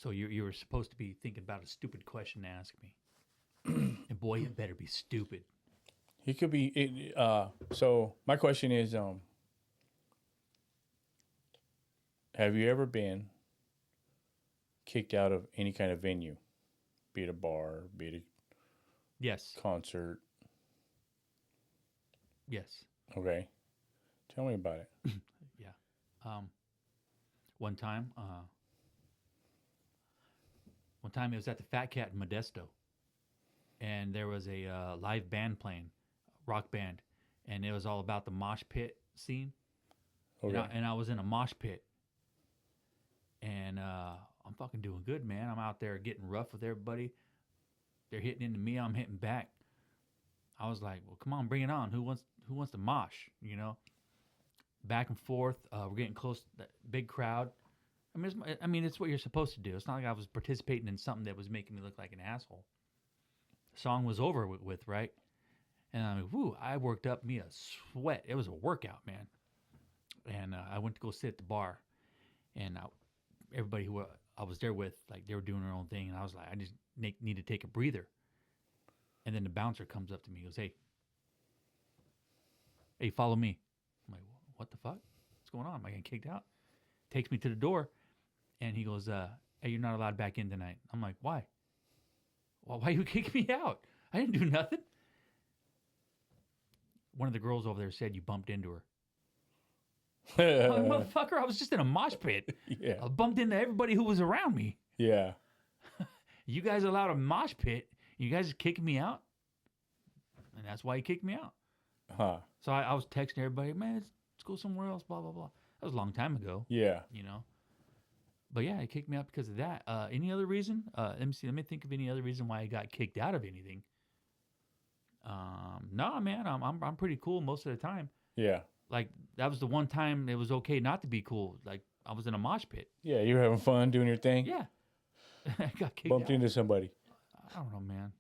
So you were supposed to be thinking about a stupid question to ask me, and boy, it better be stupid. He could be. So my question is, have you ever been kicked out of any kind of venue, be it a bar, be it Yes. a concert? Yes. Okay, tell me about it. Yeah. One time, it was at the Fat Cat in Modesto, and there was a live band playing, rock band, and it was all about the mosh pit scene. Okay. And I was in a mosh pit, and I'm fucking doing good, man. I'm out there getting rough with everybody. They're hitting into me. I'm hitting back. I was like, well, come on, bring it on. Who wants to mosh? You know, back and forth. We're getting close to that big crowd. I mean, it's what you're supposed to do. It's not like I was participating in something that was making me look like an asshole. The song was over with, right? And I'm like, whoo, I worked up me a sweat. It was a workout, man. And I went to go sit at the bar, and everybody who I was there with, like, they were doing their own thing, and I was like, I just need to take a breather. And then the bouncer comes up to me, and goes, hey, follow me. I'm like, what the fuck? What's going on? Am I getting kicked out? Takes me to the door, and he goes, hey, you're not allowed back in tonight. I'm like, why? Well, why you kick me out? I didn't do nothing. One of the girls over there said you bumped into her. I'm like, motherfucker, I was just in a mosh pit. Yeah. I bumped into everybody who was around me. Yeah. You guys allowed a mosh pit. You guys are kicking me out. And that's why he kicked me out. Huh. So I was texting everybody, man, let's go somewhere else, blah, blah, blah. That was a long time ago. Yeah. You know? But yeah, he kicked me out because of that. Any other reason? Let me think of any other reason why I got kicked out of anything. No, man, I'm pretty cool most of the time. Yeah. Like, that was the one time it was okay not to be cool. Like, I was in a mosh pit. Yeah, you were having fun doing your thing? Yeah. I got kicked Bumped out. into somebody. I don't know, man.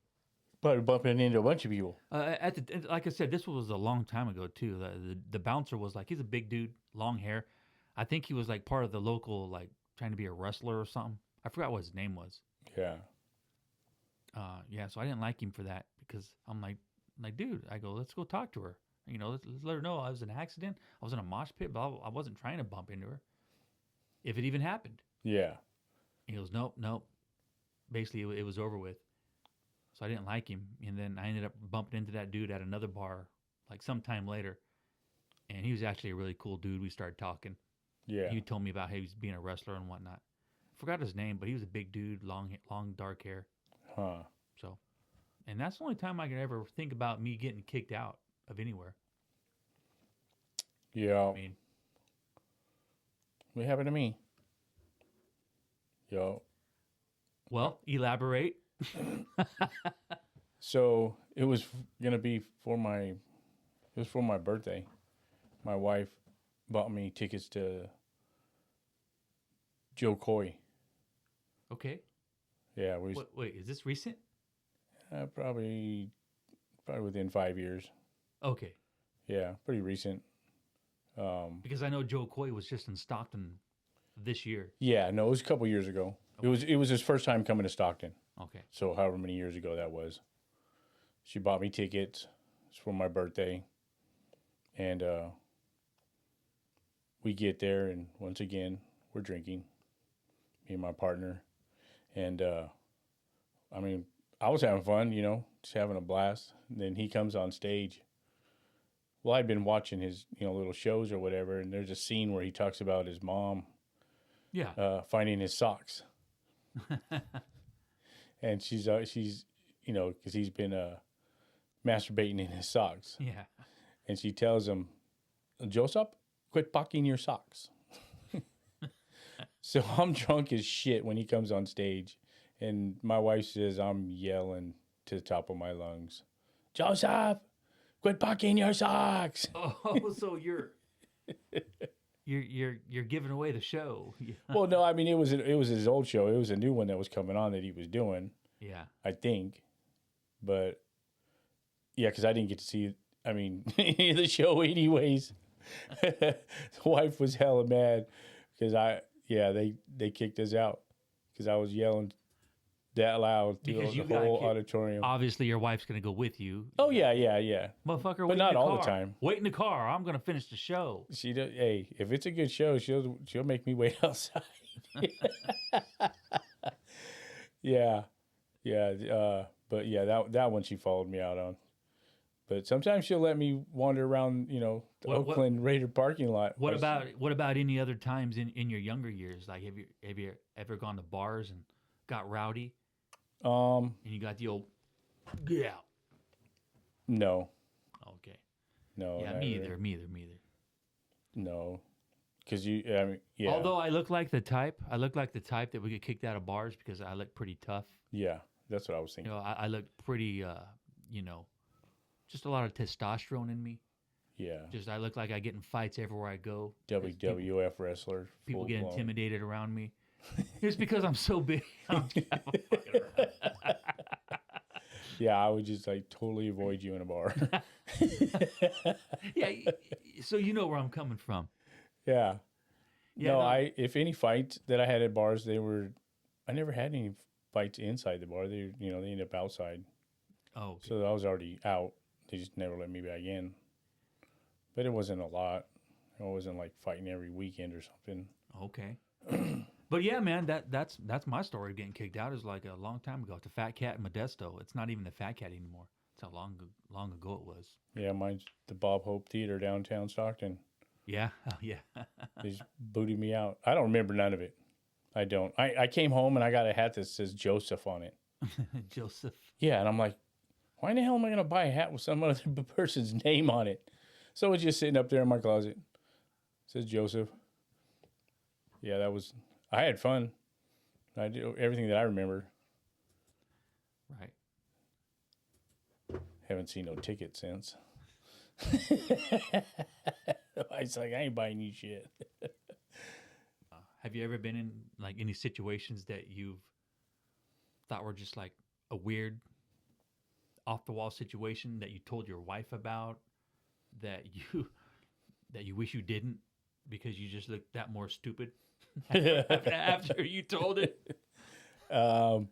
Probably bumping into a bunch of people. Like I said, this was a long time ago, too. The bouncer was like, he's a big dude, long hair. I think he was like part of the local, like, trying to be a wrestler or something. I forgot what his name was. Yeah. Yeah, so I didn't like him for that because I'm like, dude, I go, let's go talk to her. You know, let's let her know I was in an accident. I was in a mosh pit, but I wasn't trying to bump into her. If it even happened. Yeah. He goes, nope. Basically, it was over with. So I didn't like him. And then I ended up bumping into that dude at another bar, like sometime later. And he was actually a really cool dude. We started talking. Yeah. He told me about how he was being a wrestler and whatnot. Forgot his name, but he was a big dude, long dark hair. Huh. So, and that's the only time I can ever think about me getting kicked out of anywhere. Yeah. I mean, what happened to me? Yo. Well, elaborate. So it was gonna be for my birthday. My wife bought me tickets to Joe Coy. Okay. Yeah, Wait, is this recent? probably within 5 years. Okay. Yeah, pretty recent. Because I know Joe Coy was just in Stockton this year. Yeah, no, it was a couple years ago. Okay. It was his first time coming to Stockton. Okay. So however many years ago that was. She bought me tickets. It's for my birthday. And we get there, and once again, we're drinking. Me and my partner. And, I mean, I was having fun, you know, just having a blast. And then he comes on stage. Well, I'd been watching his, you know, little shows or whatever, and there's a scene where he talks about his mom finding his socks. And she's, you know, because he's been masturbating in his socks. Yeah. And she tells him, Joseph, quit pocking your socks. So I'm drunk as shit when he comes on stage. And my wife says I'm yelling to the top of my lungs, Joseph, quit pocking your socks. Oh, so you're giving away the show. Well, no, I mean, it was his old show. It was a new one that was coming on that he was doing. Yeah. I think. But, yeah, because I didn't get to see, I mean, the show anyways. The wife was hella mad because they kicked us out. because I was yelling that loud through Because you the got whole kicked. auditorium. Obviously, your wife's gonna go with you. Oh yeah. Motherfucker, But wait not in the all the car. time. Wait in the car. I'm gonna finish the show. She does. Hey, if it's a good show, she'll make me wait outside. Yeah. But yeah, that one she followed me out on. But sometimes she'll let me wander around, the Oakland Raider parking lot. What about any other times in your younger years? Like, have you ever gone to bars and got rowdy and you got the old get out? No. Okay. No. Yeah, me either. No. Because yeah. Although I look like the type that would get kicked out of bars because I look pretty tough. Yeah, that's what I was thinking. I look pretty, just a lot of testosterone in me. Yeah. Just I look like I get in fights everywhere I go. WWF wrestler. People get intimidated around me. It's because I'm so big. Yeah, I would just totally avoid you in a bar. Yeah, so you know where I'm coming from. Yeah. No, if any fights that I had at bars, I never had any fights inside the bar. They ended up outside. Oh. Okay. So I was already out. They just never let me back in. But it wasn't a lot. I wasn't fighting every weekend or something. Okay. But yeah, man, that's my story of getting kicked out is like a long time ago. It's a Fat Cat in Modesto. It's not even the Fat Cat anymore. It's how long ago it was. Yeah, mine's the Bob Hope Theater downtown Stockton. Yeah. Oh, yeah. They just booted me out. I don't remember none of it. I don't. I came home and I got a hat that says Joseph on it. Joseph. Yeah, and I'm like, why in the hell am I going to buy a hat with some other person's name on it? So it's just sitting up there in my closet. It says Joseph. Yeah, I had fun. I did everything that I remember. Right. Haven't seen no ticket since. It's like, I ain't buying you shit. Have you ever been in any situations that you've thought were just a weird, off the wall situation that you told your wife about that you wish you didn't because you just looked that more stupid after you told it? I'm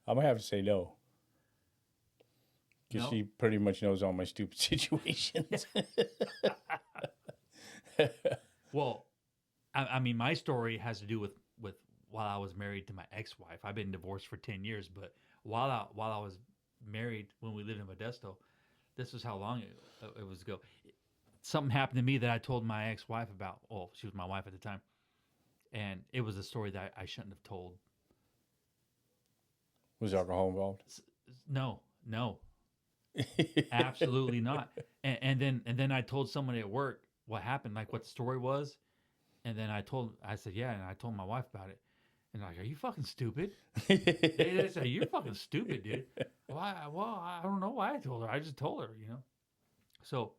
gonna have to say no. Because No? she pretty much knows all my stupid situations. Well, I mean, my story has to do with while I was married to my ex-wife. I've been divorced for 10 years, but while I was married, when we lived in Modesto, this was how long it was ago. Something happened to me that I told my ex-wife about. Well, she was my wife at the time. And it was a story that I shouldn't have told. Was alcohol involved? No. Absolutely not. And then I told someone at work what happened, what the story was. And then I said, yeah, and I told my wife about it. And are you fucking stupid? They said, you're fucking stupid, dude. Why? Well, I don't know why I told her. I just told her, So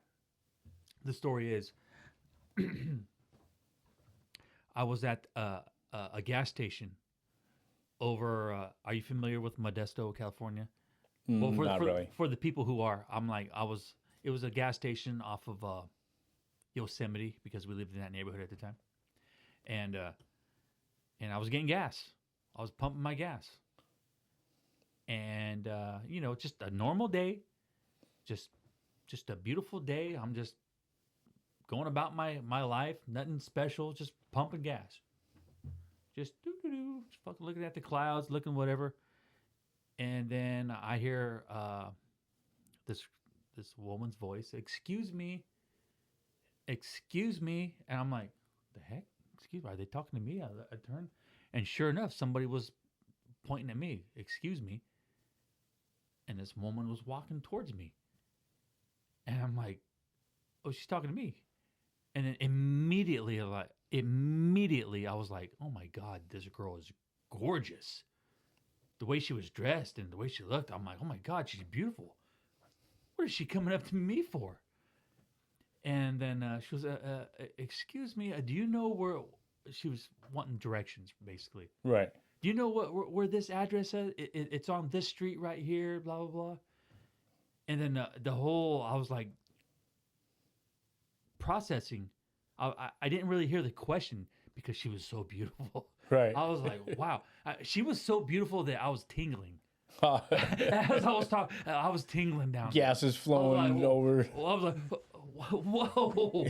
the story is I was at a gas station over, are you familiar with Modesto, California? Well, Not really. For the people who are, it was a gas station off of Yosemite because we lived in that neighborhood at the time. And I was getting gas. I was pumping my gas. And, just a normal day, just a beautiful day. I'm just going about my life, nothing special, just pumping gas. Just fucking looking at the clouds, looking whatever. And then I hear this woman's voice, excuse me. And I'm like, the heck? Excuse me, are they talking to me? I turn, and sure enough, somebody was pointing at me, excuse me. And this woman was walking towards me. And I'm like, oh, she's talking to me. And then immediately I was like, oh my God, this girl is gorgeous. The way she was dressed and the way she looked, I'm like, oh my God, she's beautiful. What is she coming up to me for? And then she was, excuse me, do you know where, she was wanting directions, basically. Right. Do you know where this address is? It's on this street right here, blah, blah, blah. And then I was like, processing. I didn't really hear the question because she was so beautiful. Right. I was like, wow. She was so beautiful that I was tingling. As I was talking, I was tingling down. Gas is flowing over. I was like, whoa.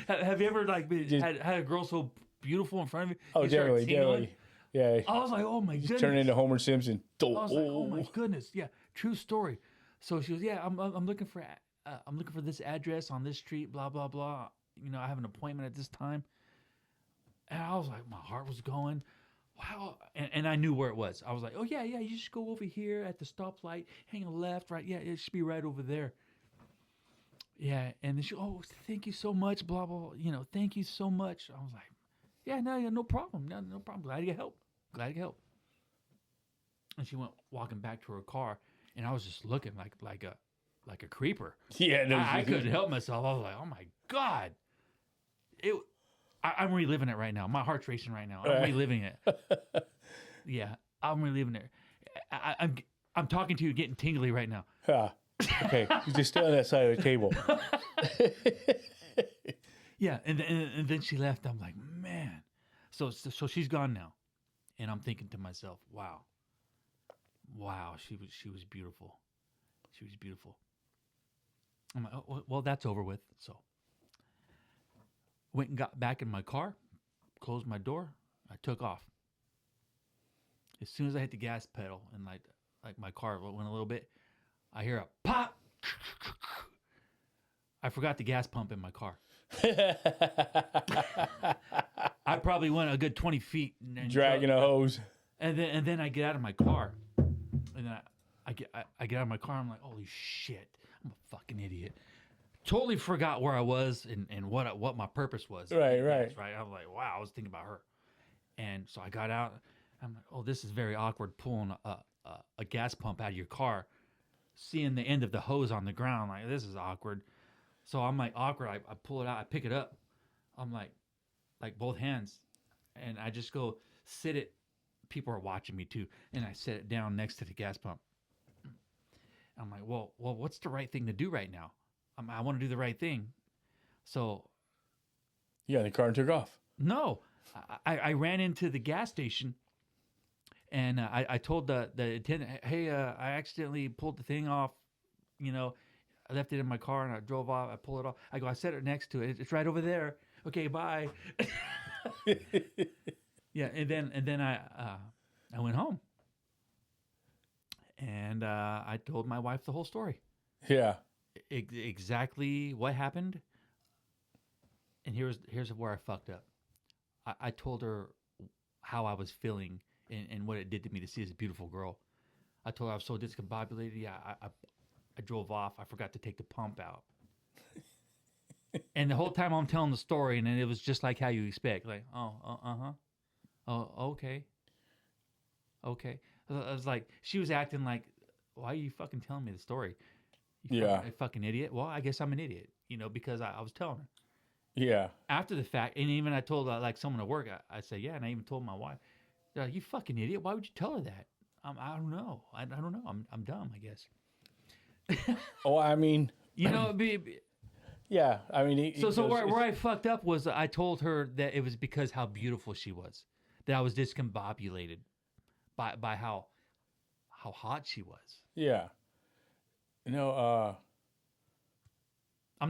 Have you ever like had a girl so beautiful in front of you? Oh, You start tingling? definitely. Yeah. I was like, oh my goodness. Turn into Homer Simpson. I was like, oh my goodness. Yeah, true story. So she goes, yeah, I'm looking for this address on this street, blah blah blah. You know, I have an appointment at this time. And I was like, my heart was going. Wow. And I knew where it was. I was like, oh, yeah, you just go over here at the stoplight, hang a left, right. Yeah, it should be right over there. Yeah. And then she, oh, thank you so much, blah, blah, blah. You know, thank you so much. I was like, yeah, no problem. No problem. Glad to help. And she went walking back to her car, and I was just looking like a creeper. Yeah. No, I couldn't help myself. I was like, oh, my God. I'm reliving it right now. My heart's racing right now. I'm reliving it. Yeah, I'm reliving it. I'm talking to you, getting tingly right now. Okay, you just stay on that side of the table. Yeah, and then she left. I'm like, man. So she's gone now, and I'm thinking to myself, wow, she was beautiful. She was beautiful. I'm like, oh, well, that's over with. So. Went and got back in my car, closed my door, I took off. As soon as I hit the gas pedal and like my car went a little bit, I hear a pop. I forgot the gas pump in my car. I probably went a good 20 feet. And dragging a hose. And then I get out of my car. And then I get out of my car. I'm like, holy shit, I'm a fucking idiot. Totally forgot where I was and what my purpose was. Right. I was like, wow, I was thinking about her. And so I got out. I'm like, oh, this is very awkward pulling a gas pump out of your car, seeing the end of the hose on the ground. Like, this is awkward. So I'm like, awkward. I pull it out. I pick it up. I'm like both hands. And I just go sit it. People are watching me too. And I set it down next to the gas pump. I'm like, well, what's the right thing to do right now? I want to do the right thing. So. Yeah, the car took off. No, I ran into the gas station, and I told the attendant, hey, I accidentally pulled the thing off. You know, I left it in my car and I drove off. I pulled it off. I go, I set it next to it. It's right over there. Okay, bye. Yeah, and then I went home, and I told my wife the whole story. Yeah. Exactly what happened, and here's where I fucked up. I told her how I was feeling and what it did to me to see this beautiful girl. I told her I was so discombobulated. Yeah, I drove off. I forgot to take the pump out. And the whole time I'm telling the story, and it was just like how you expect. Like, okay. I was like, she was acting like, why are you fucking telling me the story? Yeah. Fucking idiot. Well, I guess I'm an idiot, because I was telling her. Yeah. After the fact, and even I told like someone at work, I said, yeah, and I even told my wife, they're like, you fucking idiot. Why would you tell her that? I don't know. I don't know. I'm dumb, I guess. Oh, I mean. Yeah, I mean. So where I fucked up was I told her that it was because how beautiful she was, that I was discombobulated by how hot she was. Yeah. I'm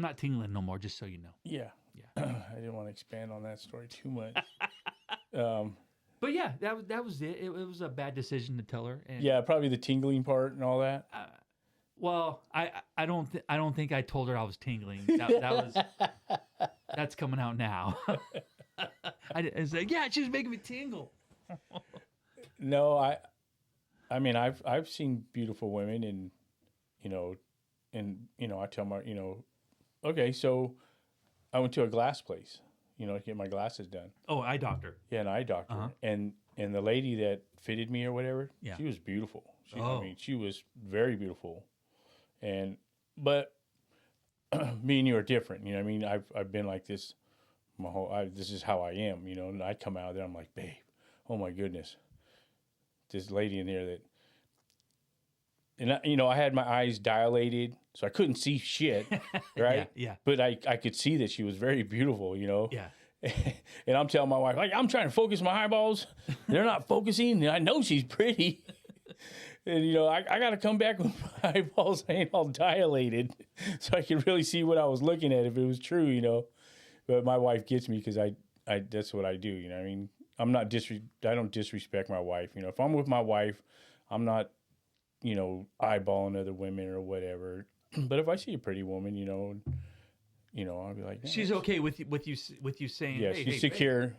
not tingling no more, just so you know. Yeah. I didn't want to expand on that story too much. But yeah, that was it. It was a bad decision to tell her. And, yeah, probably the tingling part and all that. Well, I don't think I told her I was tingling. That's coming out now. I was like, yeah, she was making me tingle. No, I mean, I've seen beautiful women, and I tell my, okay, so I went to a glass place, to get my glasses done. Oh, eye doctor. Yeah, an eye doctor. Uh-huh. And the lady that fitted me or whatever, yeah. She was beautiful. I mean, she was very beautiful. But me and you are different. I mean, I've been like this my whole. This is how I am. And I come out there, I'm like, babe, oh my goodness, this lady in there that. And I had my eyes dilated, so I couldn't see shit, right? Yeah. But I could see that she was very beautiful, Yeah. And I'm telling my wife, like, I'm trying to focus my eyeballs. They're not focusing. And I know she's pretty. And, you know, I got to come back with my eyeballs ain't all dilated so I can really see what I was looking at if it was true, you know. But my wife gets me because I that's what I do, you know what I mean? I don't disrespect my wife. You know, if I'm with my wife, I'm not, you know, eyeballing other women or whatever. But if I see a pretty woman, you know, I'll be like, she's okay with you saying, yeah, hey, she's hey, secure. Hey.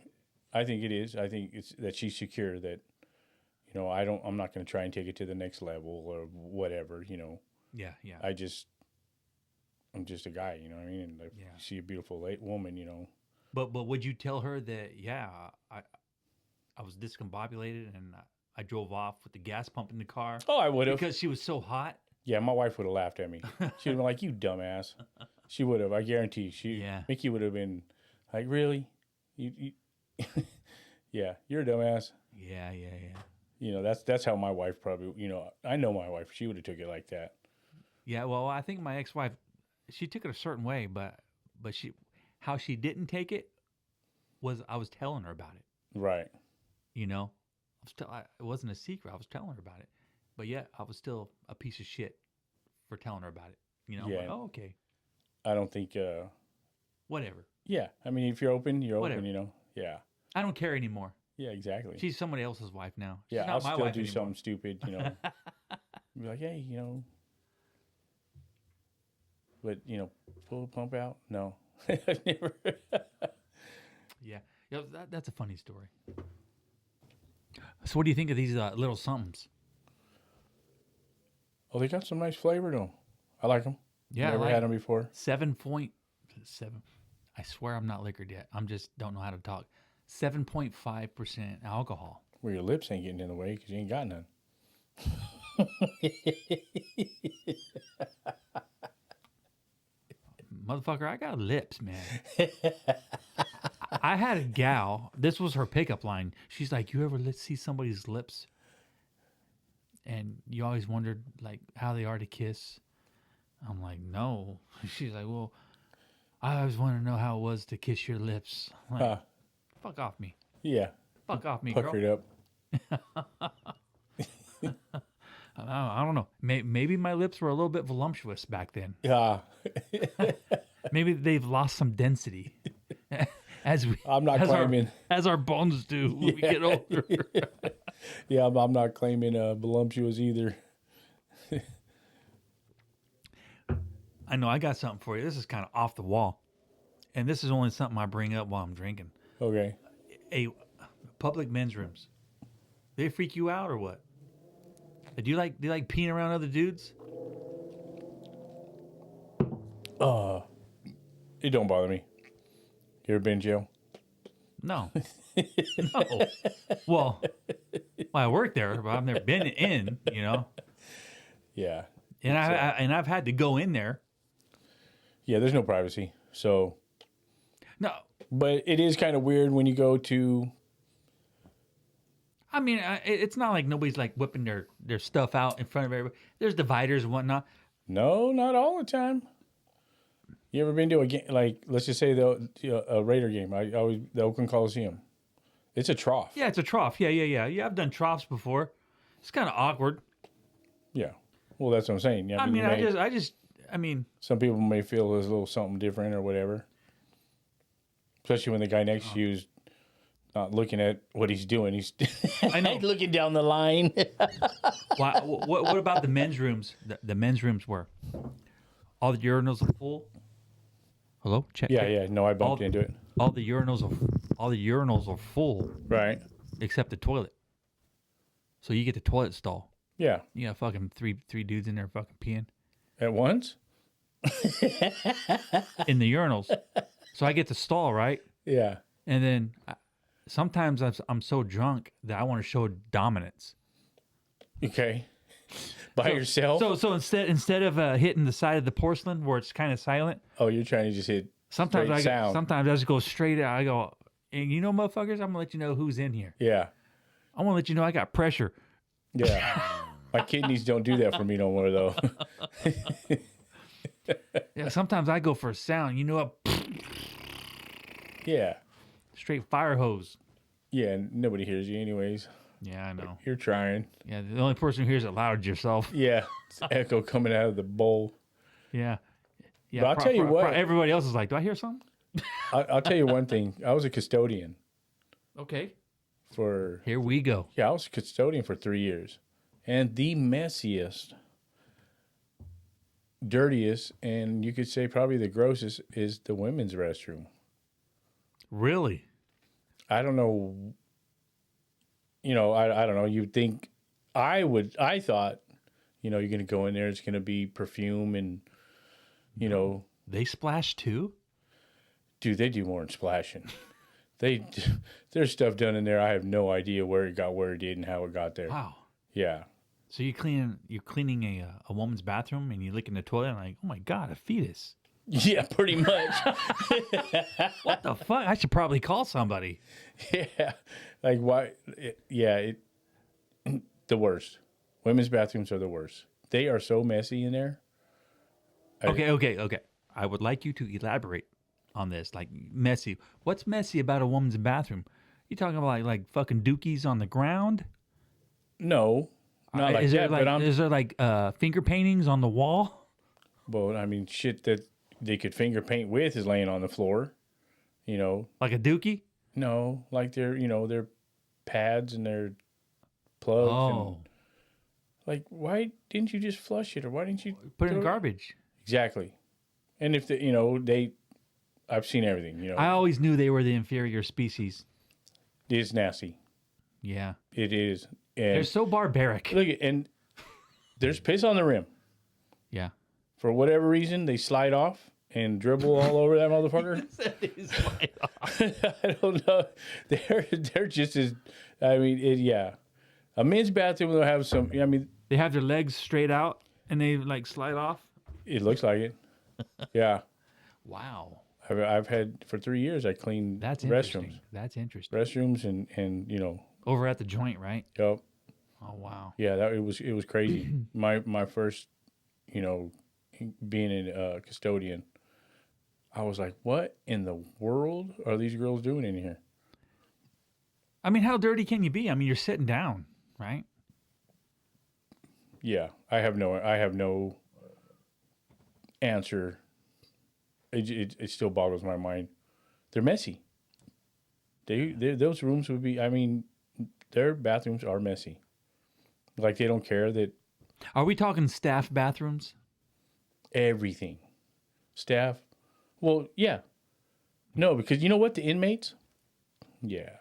I think it is. I think it's that she's secure that, you know, I'm not going to try and take it to the next level or whatever, you know. Yeah, yeah. I'm just a guy, you know what I mean? And if you see a beautiful woman, you know. But would you tell her that, I was discombobulated and I drove off with the gas pump in the car? Oh, I would have. Because she was so hot? Yeah, my wife would have laughed at me. She would have been like, you dumbass. She would have, I guarantee. Mickey would have been like, really? You yeah, you're a dumbass. Yeah. You know, that's how my wife probably, you know, I know my wife. She would have took it like that. Yeah, well, I think my ex-wife, she took it a certain way, but how she didn't take it was I was telling her about it. Right. You know, it wasn't a secret. I was telling her about it, but yet I was still a piece of shit for telling her about it. You know, yeah. Like, oh, okay. I don't think. Whatever. Yeah, I mean, if you're open, you're Whatever. open. You know. Yeah. I don't care anymore. Yeah, exactly. She's somebody else's wife now. She's yeah, not I'll my still wife do anymore. something stupid. You know, be like, hey, you know, but you know, pull the pump out. No, I've never. Yeah, that's a funny story. So, what do you think of these little somethings? Oh, they got some nice flavor to them. I like them. Yeah, never had them before. 7.7. I swear I'm not liquored yet. I'm just don't know how to talk. 7.5% alcohol. Well, your lips ain't getting in the way because you ain't got none. Motherfucker, I got lips, man. I had a gal. This was her pickup line. She's like, "You ever see somebody's lips, and you always wondered like how they are to kiss?" I'm like, "No." She's like, "Well, I always want to know how it was to kiss your lips." I'm like, fuck off me. Yeah. Fuck off me, Puckered girl. up. I don't know. Maybe my lips were a little bit voluptuous back then. Yeah. Maybe they've lost some density. I'm not claiming. As our bones do when we get older. Yeah, I'm not claiming voluptuous either. I know. I got something for you. This is kind of off the wall. And this is only something I bring up while I'm drinking. Okay. Public men's rooms. They freak you out or what? Do you like peeing around other dudes? It don't bother me. You ever been in jail? No. No. Well, I work there, but I've never been in, you know. Yeah. And I've had to go in there. Yeah, there's no privacy. So No. but it is kind of weird when you go to. I mean, it's not like nobody's like whipping their stuff out in front of everybody. There's dividers and whatnot. No, not all the time. You ever been to a game, like, let's just say a Raider game, the Oakland Coliseum. It's a trough. Yeah, it's a trough. Yeah. I've done troughs before. It's kind of awkward. Yeah. Well, that's what I'm saying. Yeah, I mean, some people may feel there's a little something different or whatever. Especially when the guy next to you is not looking at what he's doing. He's I know. looking down the line. What about the men's rooms? The men's rooms where all the urinals are full. Hello? Check. Yeah. No, I bumped into it. All the urinals are full. Right. Except the toilet. So you get the toilet stall. Yeah. You got fucking three dudes in there fucking peeing. At once? In the urinals. So I get the stall, right? Yeah. And then sometimes I'm so drunk that I want to show dominance. Okay. By yourself? So instead of hitting the side of the porcelain where it's kind of silent. Oh, you're trying to just hit Sometimes sound. Sometimes I just go straight out. I go, and you know, motherfuckers, I'm gonna let you know who's in here. Yeah. I want to let you know I got pressure. Yeah. My kidneys don't do that for me no more, though. Yeah. Sometimes I go for a sound. You know what? Yeah. straight fire hose. Yeah, nobody hears you anyways. Yeah, I know. You're trying. Yeah, the only person who hears it loud is yourself. Yeah, it's echo coming out of the bowl. Yeah. Yeah, But I'll tell you what. Everybody else is like, do I hear something? I'll tell you one thing. I was a custodian Okay. for... Here we go. Yeah, I was a custodian for 3 years. And the messiest, dirtiest, and you could say probably the grossest is the women's restroom. Really? I don't know. You know, I don't know. You'd think I thought, you know, you're going to go in there, it's going to be perfume and, you know. They splash too? Dude, they do more than splashing. There's stuff done in there. I have no idea where it got, where it did, and how it got there. Wow. Yeah. So you're cleaning a woman's bathroom and you look in the toilet and like, oh my God, a fetus. Yeah, pretty much. What the fuck? I should probably call somebody. Yeah. Like, why? The worst. Women's bathrooms are the worst. They are so messy in there. Okay. I would like you to elaborate on this. Like, messy. What's messy about a woman's bathroom? You talking about like fucking dookies on the ground? No, not like that. But is there like finger paintings on the wall? Well, I mean, shit that they could finger paint with is laying on the floor. You know, like a dookie? No, like their pads and their plugs. Oh, and, like, why didn't you just flush it, or why didn't you put it in garbage? Exactly. And if I've seen everything. You know, I always knew they were the inferior species. It's nasty. Yeah, it is. And they're so barbaric. Look, and there's piss on the rim. Yeah. For whatever reason, they slide off and dribble all over that motherfucker. I don't know. They're just as. I mean, yeah. A men's bathroom will have some. I mean, they have their legs straight out and they like slide off. It looks like it. Yeah. Wow. I've had for 3 years. I cleaned restrooms. That's interesting. Restrooms and over at the joint, right? Yep. Oh wow. Yeah, it was crazy. my first, being a custodian, I was like, what in the world are these girls doing in here? I mean, how dirty can you be? I mean, you're sitting down, right? Yeah, I have no answer. It still boggles my mind. They're messy. Those rooms would be. I mean, their bathrooms are messy. Like they don't care that. Are we talking staff bathrooms? Everything, staff. Well, yeah. No, because you know what? The inmates. Yeah,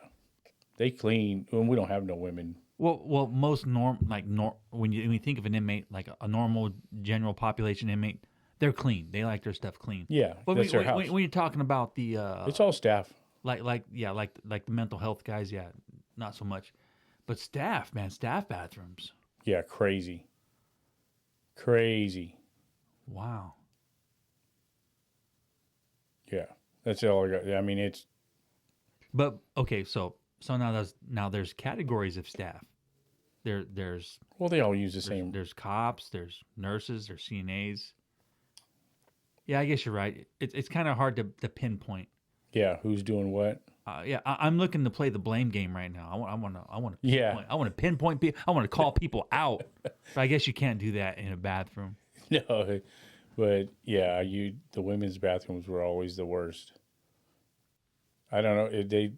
they clean. When we don't have no women. Well, most when you think of an inmate, like a normal general population inmate, they're clean. They like their stuff clean. Yeah, but that's their house. When you're talking about the, it's all staff. Like the mental health guys, yeah, not so much. But staff, man, staff bathrooms. Yeah, crazy. Wow. Yeah, that's all I got. I mean, it's. But okay, so now there's categories of staff. There's. Well, they all use the same. There's cops. There's nurses. There's CNAs. Yeah, I guess you're right. It's kind of hard to pinpoint. Yeah, who's doing what? Yeah, I'm looking to play the blame game right now. I want to. Yeah. I want to pinpoint people. I want to call people out. But I guess you can't do that in a bathroom. No, but yeah, the women's bathrooms were always the worst. I don't know. I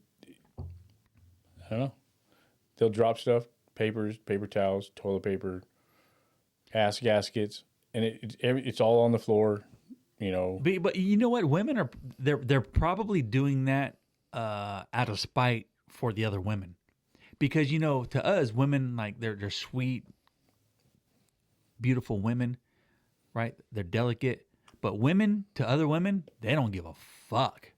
don't know. They'll drop stuff, papers, paper towels, toilet paper, ass gaskets, and it's all on the floor. But you know what? Women are they're probably doing that out of spite for the other women, because to us women, like they're sweet, beautiful women, right? They're delicate, but women to other women, they don't give a fuck.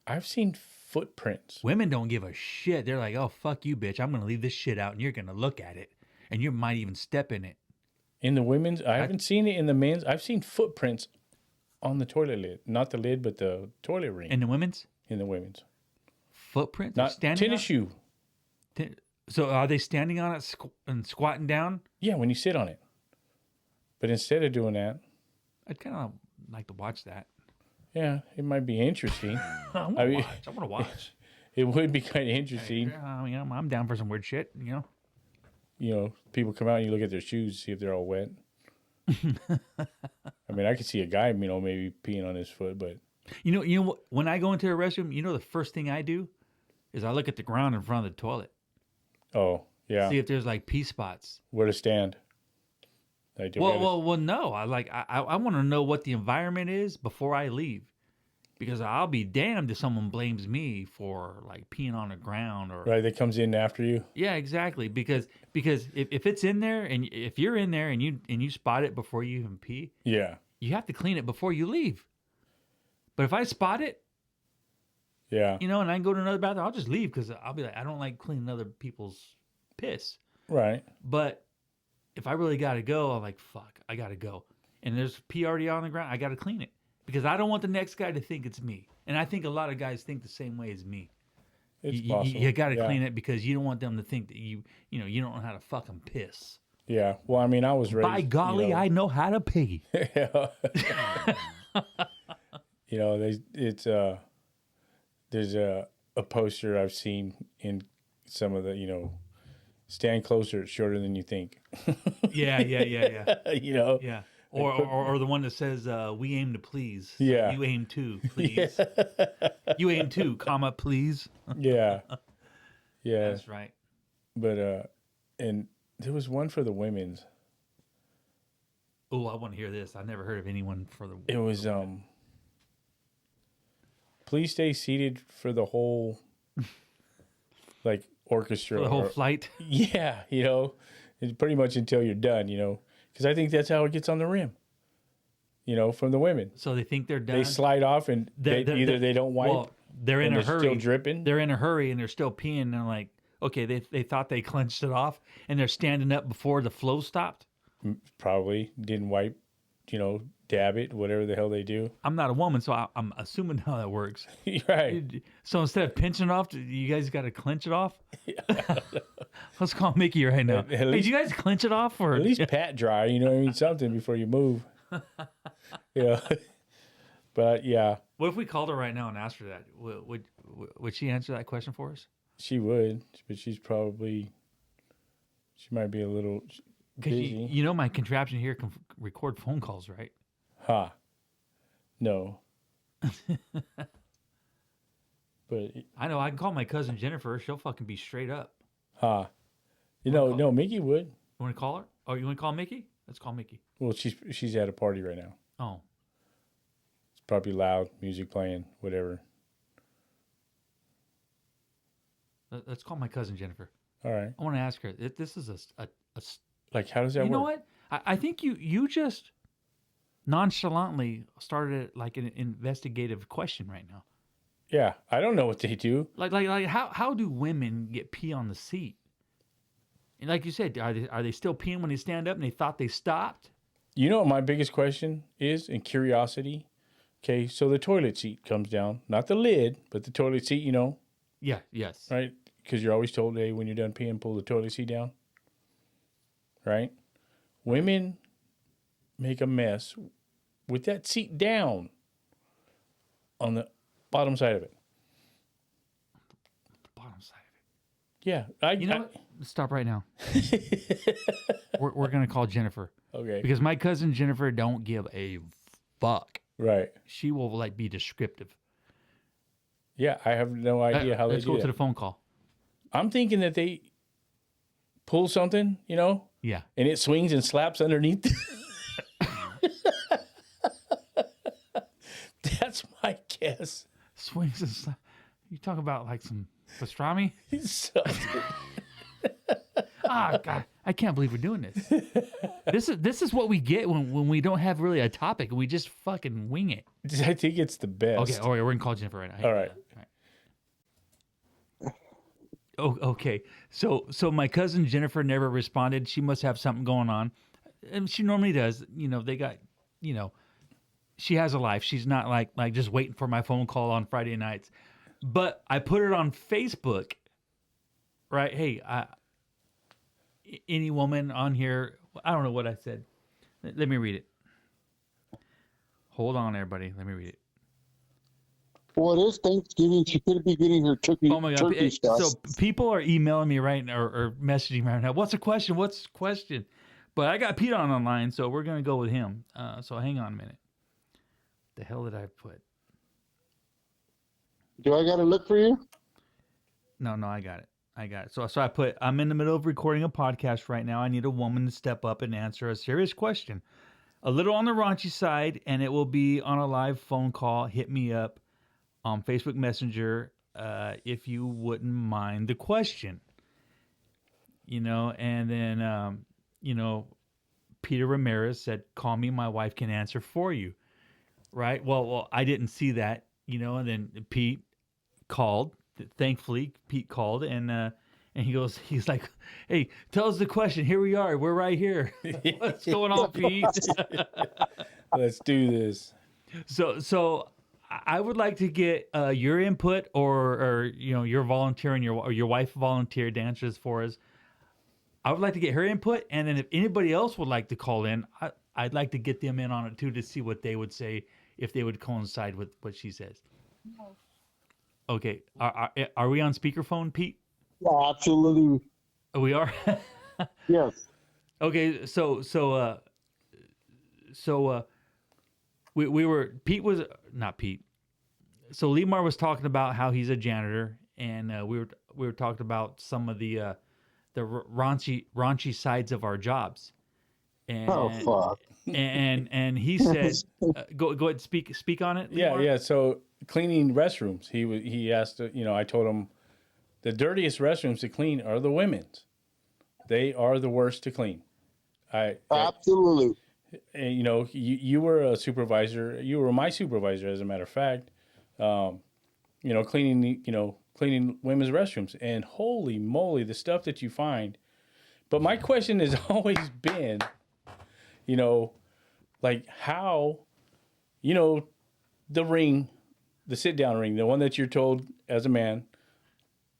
I've seen footprints. Women don't give a shit. They're like, oh fuck you, bitch. I'm gonna leave this shit out, and you're gonna look at it, and you might even step in it. In the women's, I haven't seen it in the men's. I've seen footprints on the toilet lid, not the lid, but the toilet ring. In the women's? In the women's. Footprints? Not tennis shoe. So are they standing on it and squatting down? Yeah, when you sit on it. But instead of doing that, I'd kind of like to watch that. Yeah, it might be interesting. I want to watch. it would be kind of interesting. I mean, I'm down for some weird shit, you know. You know, people come out and you look at their shoes, see if they're all wet. I mean, I could see a guy, you know, maybe peeing on his foot, but You know, when I go into a restroom, you know, the first thing I do is I look at the ground in front of the toilet, oh yeah, see if there's like pee spots. where to stand. Like, do we gotta- Well, no. I want to know what the environment is before I leave, because I'll be damned if someone blames me for like peeing on the ground or right, that comes in after you. yeah, exactly. Because if it's in there and if you're in there and you spot it before you even pee, Yeah, you have to clean it before you leave. But if I spot it, yeah, you know, and I can go to another bathroom, I'll just leave because I'll be like, I don't like cleaning other people's piss. right. But if I really got to go, I'm like, fuck, I got to go. And there's pee already on the ground, I got to clean it because I don't want the next guy to think it's me. And I think a lot of guys think the same way as me. It's You possible. got to Yeah. clean it because you don't want them to think that you know, you don't know how to fucking piss. Yeah. Well, I mean, I was raised. By golly, you know, I know how to piggy. you know, there's a poster I've seen in some of the, you know, stand closer, it's shorter than you think. Yeah. You know, Yeah. Or the one that says, we aim to please. Yeah. You aim to, please. You aim to, comma, please. yeah, yeah. That's right. But and there was one for the women's. Oh, I want to hear this. I've never heard of anyone for the. It was please stay seated for the whole like orchestra. For the whole or- flight. Yeah, you know, it's pretty much until you're done, you know, because I think that's how it gets on the rim. You know, from the women, So they think they're done. they slide off and either they don't wipe. Well, they're in and a they're hurry. still dripping. They're in a hurry and they're still peeing. And they're like, okay, they thought they clenched it off and they're standing up before the flow stopped. Probably didn't wipe, you know, dab it, whatever the hell they do. I'm not a woman, so I'm assuming how that works. Right. So instead of pinching it off, you guys got to clench it off? Let's call Mickey right now. At Hey, least- do you guys clench it off? Or At least pat dry, you know what I mean? Something before you move. Yeah. But yeah, what if we called her right now and asked her that? Would she answer that question for us? she would, but she might be a little 'Cause busy. you know my contraption here can record phone calls, right? Ha. No. But I know. I can call my cousin Jennifer. She'll fucking be straight up. ha. You know, call- no, Mickey would. You want to call her? Oh, you want to call Mickey? Let's call Mickey. Well, she's at a party right now. Oh, It's probably loud, music playing, whatever. let's call my cousin Jennifer. All right. I want to ask her. This is a Like, how does that you work? know what? I think you just nonchalantly started like an investigative question right now. Yeah, I don't know what they do. Like how do women get pee on the seat? And like you said, are they still peeing when they stand up and they thought they stopped? You know what my biggest question is, and curiosity? Okay, so the toilet seat comes down, not the lid, but the toilet seat, you know, Yeah, yes. right? Because you're always told, hey, when you're done peeing, pull the toilet seat down, right? Women make a mess with that seat down on the bottom side of it. The bottom side of Yeah, it. You know what? Stop right now. we're gonna call Jennifer Okay, because my cousin Jennifer don't give a fuck. right. She will like be descriptive. Yeah, I have no idea how they Let's do go to that. the phone call. I'm thinking that they pull something, you know, Yeah. and it swings and slaps underneath. That's my guess. Swings and you talk about like some pastrami? Ah, God, I can't believe we're doing this. This is what we get when we don't have really a topic and we just fucking wing it. I think it's the best. Okay, all right, we're gonna call Jennifer right now. All right. Oh, okay. So my cousin Jennifer never responded. She must have something going on, and she normally does. You know, they got, you know, she has a life. She's not like just waiting for my phone call on Friday nights. But I put it on Facebook. Right? Hey, any woman on here? I don't know what I said. Let me read it. Hold on, everybody. Let me read it. Well, it is Thanksgiving. She could be getting her turkey. Oh my God. Turkey stuff. So people are emailing me right now or messaging me right now. What's the question? What's the question? But I got Pete online, so we're going to go with him. So hang on a minute. The hell did I put? Do I got to look for you? No, I got it. So I put, I'm in the middle of recording a podcast right now. I need a woman to step up and answer a serious question. A little on the raunchy side, and it will be on a live phone call. Hit me up on Facebook Messenger if you wouldn't mind the question. And then, Peter Ramirez said, call me, my wife can answer for you. Right? Well, I didn't see that, and then Pete called. Thankfully, Pete called, and he's like, hey, tell us the question. Here we are. We're right here. What's going on, Pete? Let's do this. So I would like to get your input or your volunteer and your wife volunteered to answer this for us. I would like to get her input, and then if anybody else would like to call in, I'd like to get them in on it too to see what they would say if they would coincide with what she says. Okay, are we on speakerphone, Pete? Yeah, absolutely. We are. Yes. Okay, so we were not Pete. So Lemar was talking about how he's a janitor, and we were talking about some of the raunchy sides of our jobs. And, Oh fuck. And he said, go ahead, speak on it. Lemar? Yeah. So cleaning restrooms, he asked. I told him the dirtiest restrooms to clean are the women's. They are the worst to clean. Absolutely. You were a supervisor. You were my supervisor, as a matter of fact. Cleaning women's restrooms, and holy moly, the stuff that you find. But my question has always been, like how, the ring, the sit down ring, the one that you're told as a man,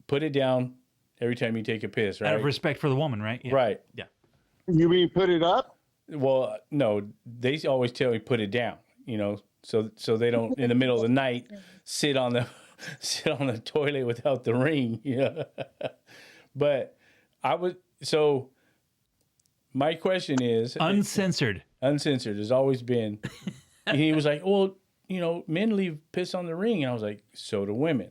put it down every time you take a piss, right? Out of respect for the woman, right? Yeah. Right. Yeah. You mean put it up? Well, no, they always tell me put it down, so they don't in the middle of the night sit on the toilet without the ring. Yeah. But my question is uncensored has always been, he was like, well, men leave piss on the ring. And I was like, so do women.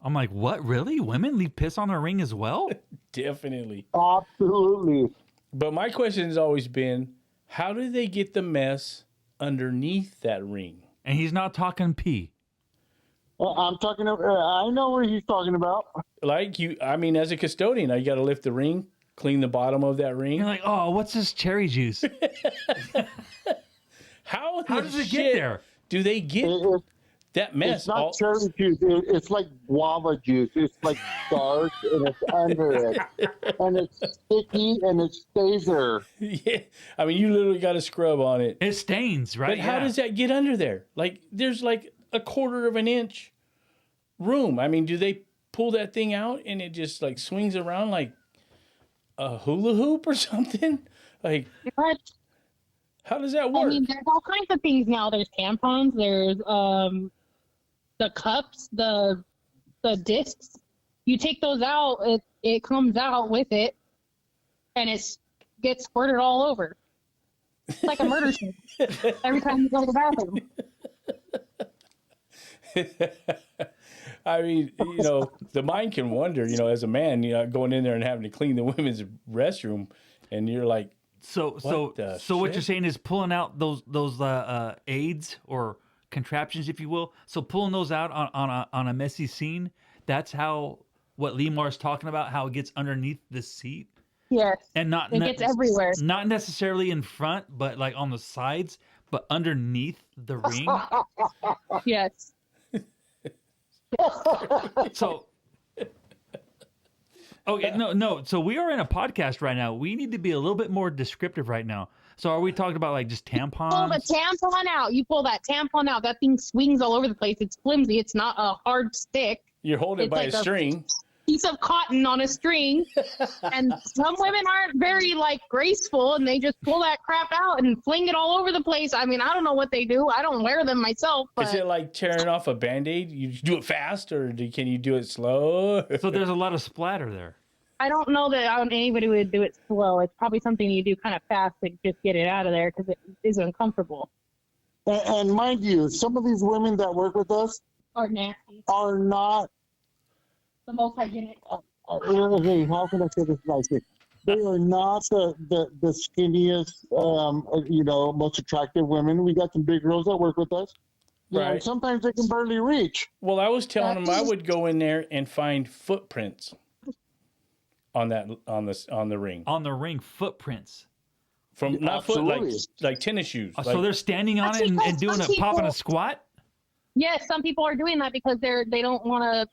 I'm like, what? Really? Women leave piss on their ring as well? Definitely. Absolutely. But my question has always been, how do they get the mess underneath that ring? And he's not talking pee. I'm talking. I know what he's talking about. Like as a custodian, you got to lift the ring, clean the bottom of that ring. You're like, oh, what's this cherry juice? How does it get there? Do they get that mess? It's not cherry juice. It's like guava juice. It's like dark and it's under it, and it's sticky and it stays there. Yeah, you literally got to scrub on it. It stains, right? But how does that get under there? Like, there's like a quarter of an inch room. Do they pull that thing out and it just like swings around like a hula hoop or something? Like, what? How does that work? There's all kinds of things now. There's tampons. There's the cups, the discs. You take those out, it comes out with it, and it gets squirted all over. It's like a murder scene every time you go to the bathroom. The mind can wonder, as a man, going in there and having to clean the women's restroom, and you're like, So what you're saying is pulling out those aids or contraptions, if you will. So pulling those out on a messy scene. That's what Lemar's talking about. How it gets underneath the seat. Yes. And it gets everywhere. Not necessarily in front, but like on the sides, but underneath the ring. Yes. So. Okay, no. So we are in a podcast right now. We need to be a little bit more descriptive right now. So are we talking about like just tampons? Pull the tampon out. You pull that tampon out. That thing swings all over the place. It's flimsy. It's not a hard stick. You're holding it by a string. piece of cotton on a string, and some women aren't very graceful, and they just pull that crap out and fling it all over the place. I mean, I don't know what they do. I don't wear them myself. But Is it like tearing off a Band-Aid? You do it fast, or can you do it slow? So there's a lot of splatter there. I don't know that anybody would do it slow. It's probably something you do kind of fast to just get it out of there because it is uncomfortable. And mind you, some of these women that work with us Or nasty. are not. The most hygienic. Hey, how can I say this nicely? They are not the skinniest, most attractive women. We got some big girls that work with us. Yeah, Right. sometimes they can barely reach. Well, I was telling him I would go in there and find footprints on the ring. On the ring, footprints. From not foot Absolutely. like tennis shoes. So they're standing on it and doing Some popping a people- squat? Yes, some people are doing that because they don't want to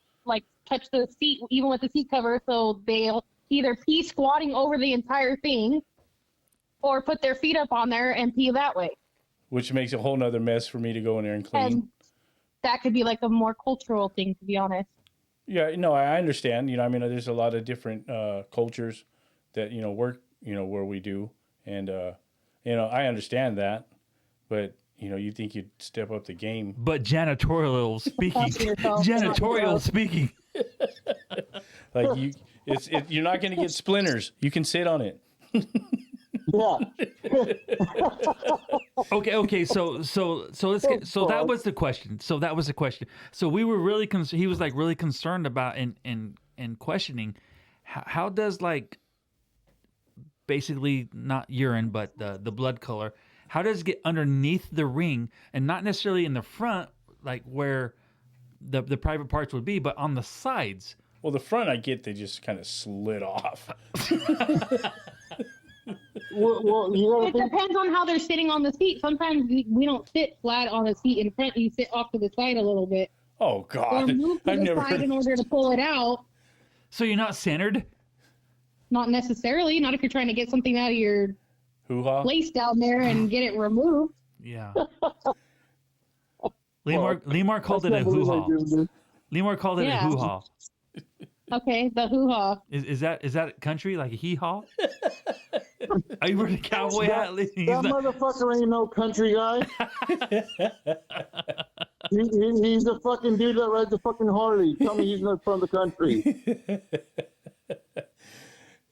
touch the seat even with the seat cover, so they'll either pee squatting over the entire thing or put their feet up on there and pee that way. Which makes a whole nother mess for me to go in there and clean. And that could be a more cultural thing, to be honest. Yeah, no, I understand. There's a lot of different cultures that work where we do, and I understand that, but you think you'd step up the game. But janitorial speaking. Janitorial speaking. Like you're not going to get splinters. You can sit on it. Yeah. Okay. So let's get. So that was the question. So we were really. He was really concerned about and questioning, how does basically not urine but the blood color. How does it get underneath the ring and not necessarily in the front, where the private parts would be, but on the sides? Well, the front, I get they just kind of slid off. Well, It depends on how they're sitting on the seat. Sometimes we don't sit flat on the seat in front. You sit off to the side a little bit. Oh Or God, move to I've the never side heard. in order to pull it out. So you're not centered? Not necessarily. Not if you're trying to get something out of your Hoo-ha. place down there and get it removed. Yeah. Lemar called it a hoo-ha. Lemar called it a Yeah. hoo-ha. Okay, the hoo-ha. Is that country, like a hee-haw? Are you wearing a cowboy hat? He's That like- motherfucker ain't no country guy. He's a fucking dude that rides a fucking Harley. Tell me he's not from the country.